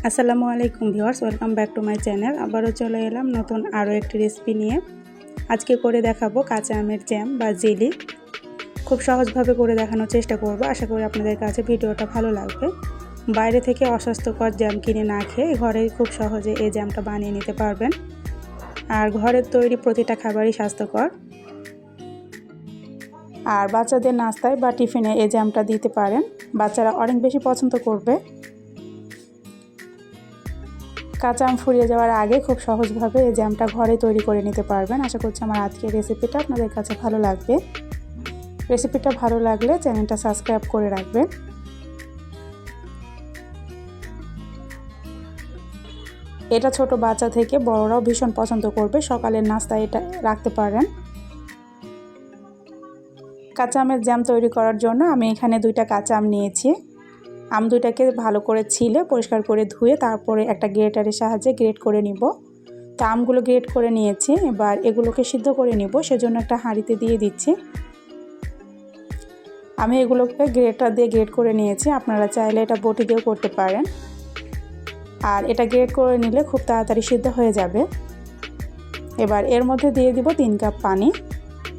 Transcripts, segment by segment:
আসসালামু আলাইকুম viewers, welcome back to my channel. আবারও চলে এলাম নতুন আরও একটি রেসিপি নিয়ে। আজকে করে দেখাবো কাঁচা আমের জ্যাম বা জেলি। খুব সহজভাবে করে দেখানোর চেষ্টা করব। আশা করি আপনাদের কাছে ভিডিওটা ভালো লাগবে। বাইরে থেকে অস্বাস্থ্যকর জ্যাম কিনে না খেয়ে ঘরে খুব সহজে এই জ্যামটা বানিয়ে নিতে পারবেন। আর ঘরের তৈরি প্রতিটা খাবারই স্বাস্থ্যকর। আর বাচ্চাদের নাস্তায় বা টিফিনে এই জ্যামটা দিতে পারেন, বাচ্চারা অনেক বেশি পছন্দ করবে। কাঁচা আম ফুরিয়ে যাওয়ার আগে খুব সহজভাবে এই জ্যামটা ঘরে তৈরি করে নিতে পারবেন। আশা করছি আমার আজকের রেসিপিটা আপনাদের কাছে ভালো লাগবে। রেসিপিটা ভালো লাগলে চ্যানেলটা সাবস্ক্রাইব করে রাখবেন। এটা ছোট বাচ্চা থেকে বড়রাও ভীষণ পছন্দ করবে। সকালের নাস্তায় এটা রাখতে পারেন। কাঁচা আমের জ্যাম তৈরি করার জন্য আমি এখানে 2টা কাঁচা আম নিয়েছি। আম দুইটাকে ভালো করে ছিলে পরিষ্কার করে ধুয়ে তারপরে একটা গ্রেটারের সাহায্যে গ্রেট করে নিব। তো আমগুলো গ্রেট করে নিয়েছি, এবার এগুলোকে সিদ্ধ করে নিব। সেজন্য একটা হাঁড়িতে দিয়ে দিচ্ছি। আমি এগুলোকে গ্রেটার দিয়ে গ্রেট করে নিয়েছি। আপনারা চাইলে এটা বটি দিয়েও করতে পারেন। আর এটা গ্রেট করে নিলে খুব তাড়াতাড়ি সিদ্ধ হয়ে যাবে। এবার এর মধ্যে দিয়ে দিব 3 কাপ পানি।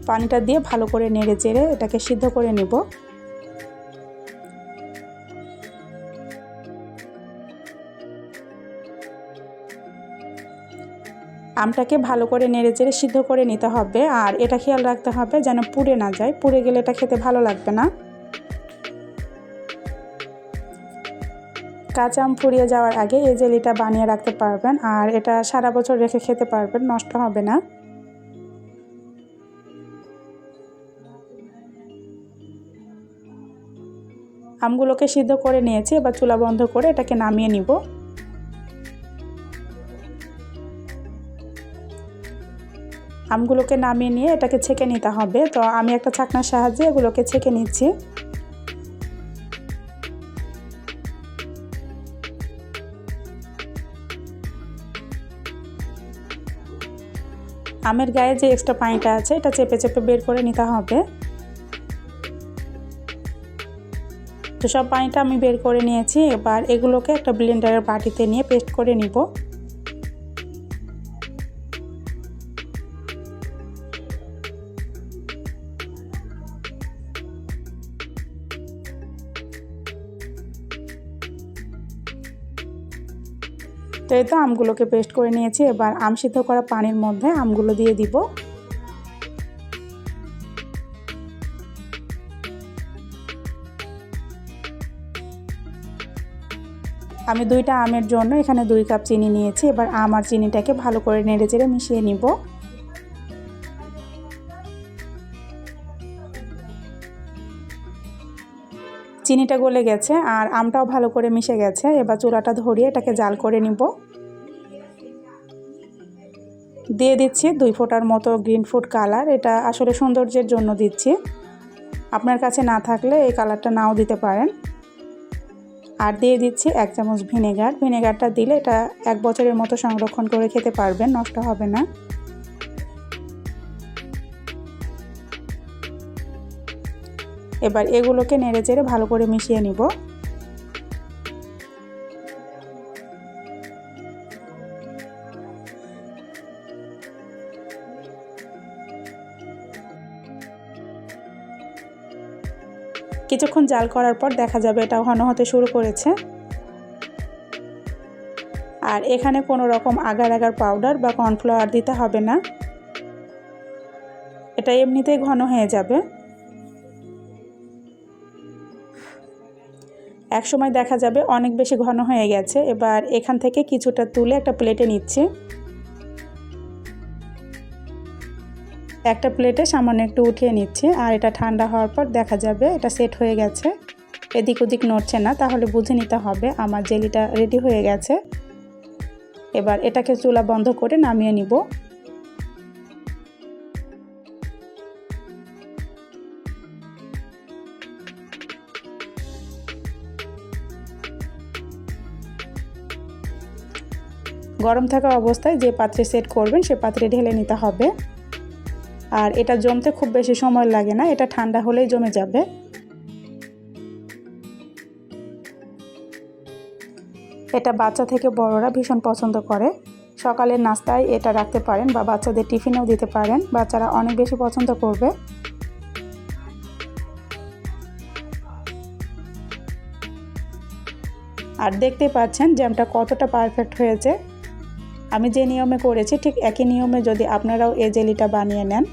পানিটা দিয়ে ভালো করে নেড়ে চেড়ে এটাকে সিদ্ধ করে নিব। আমটাকে ভালো করে নেড়েচেড়ে সিদ্ধ করে নিতে হবে। আর এটা খেয়াল রাখতে হবে যেন পুড়ে না যায়, পুড়ে গেলে এটা খেতে ভালো লাগবে না। কাঁচা আম ফুরিয়ে যাওয়ার আগে এই জেলিটা বানিয়ে রাখতে পারবেন। আর এটা সারা বছর রেখে খেতে পারবেন, নষ্ট হবে না। আমগুলোকে সিদ্ধ করে নিয়েছি, এবার চুলা বন্ধ করে এটাকে নামিয়ে নিব। আমগুলোকে নামিয়ে নিয়ে এটাকে ছেঁকে নিতে হবে। তো আমি একটা ছাঁকনার সাহায্যে এগুলোকে ছেঁকে নিচ্ছি। আমের গায়ে যে এক্সট্রা পানিটা আছে এটা চেপে চেপে বের করে নিতে হবে। তো সব পানিটা আমি বের করে নিয়েছি। এবার এগুলোকে একটা ব্লেন্ডারের বাটিতে নিয়ে পেস্ট করে নিব। তো এই তো আমগুলোকে পেস্ট করে নিয়েছি। এবার আম সিদ্ধ করা পানির মধ্যে আমগুলো দিয়ে দিব। আমি 2টা আমের জন্য এখানে 2 কাপ চিনি নিয়েছি। এবার আম আর চিনিটাকে ভালো করে নেড়েচেড়ে মিশিয়ে নিব। চিনিটা গলে গেছে আর আমটাও ভালো করে মিশে গেছে। এবার চুলাটা ধরিয়ে এটাকে জাল করে নিব। দিয়ে দিচ্ছি 2 ফোঁটার মতো গ্রিন ফুড কালার। এটা আসলে সৌন্দর্যের জন্য দিচ্ছি, আপনার কাছে না থাকলে এই কালারটা নাও দিতে পারেন। আর দিয়ে দিচ্ছি 1 চামচ ভিনেগার। ভিনেগারটা দিলে এটা 1 বছরের মতো সংরক্ষণ করে খেতে পারবেন, নষ্ট হবে না। এবার এগুলোকে নেড়েচেড়ে ভালো করে মিশিয়ে নিব। কিছুক্ষণ জাল করার পর দেখা যাবে এটা ঘন হতে শুরু করেছে। আর এখানে কোনো রকম আগার আগার পাউডার বা কর্নফ্লাওয়ার দিতে হবে না, এটা এমনিতেই ঘন হয়ে যাবে। এক সময় দেখা যাবে অনেক বেশি ঘন হয়ে গেছে। এবার এখান থেকে কিছুটা তুলে একটা প্লেটে নিচ্ছি। একটা প্লেটে সামান্য একটু উঠিয়ে নিচ্ছি। আর এটা ঠান্ডা হওয়ার পর দেখা যাবে এটা সেট হয়ে গেছে, এদিক ওদিক নড়ছে না, তাহলে বুঝে নিতে হবে আমার জেলিটা রেডি হয়ে গেছে। এবার এটাকে চুলা বন্ধ করে নামিয়ে নিব। গরম থাকা অবস্থায় যে পাত্রে সেট করবেন সে পাত্রে ঢেলে নিতে হবে। আর এটা জমতে খুব বেশি সময় লাগে না, এটা ঠান্ডা হলেই জমে যাবে। এটা বাচ্চা থেকে বড়রা ভীষণ পছন্দ করে। সকালের নাস্তায় এটা রাখতে পারেন বা বাচ্চাদের টিফিনেও দিতে পারেন, বাচ্চারা অনেক বেশি পছন্দ করবে। আর দেখতে পাচ্ছেন জ্যামটা কতটা পারফেক্ট হয়েছে। আমি যে নিয়মে করেছি ঠিক একই নিয়মে যদি আপনারাও এই জেলিটা বানিয়ে নেন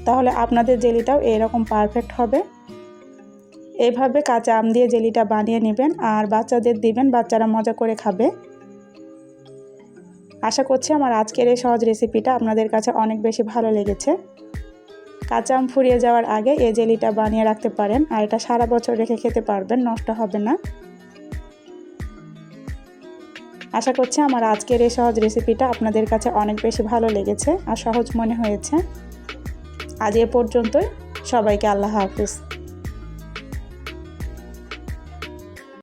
তাহলে আপনাদের জেলিটাও এরকম পারফেক্ট হবে। এইভাবে কাঁচা আম দিয়ে জেলিটা বানিয়ে নেবেন আর বাচ্চাদের দিবেন, বাচ্চারা মজা করে খাবে। আশা করছি আমার আজকের এই সহজ রেসিপিটা আপনাদের কাছে অনেক বেশি ভালো লেগেছে। কাঁচা আম ফুরিয়ে যাওয়ার আগে এই জেলিটা বানিয়ে রাখতে পারেন আর এটা সারা বছর রেখে খেতে পারবেন, নষ্ট হবে না। আশা করছি আমার আজকের এই সহজ রেসিপিটা আপনাদের কাছে অনেক বেশি ভালো লেগেছে আর সহজ মনে হয়েছে। আজ এ পর্যন্তই, সবাইকে আল্লাহ হাফেজ।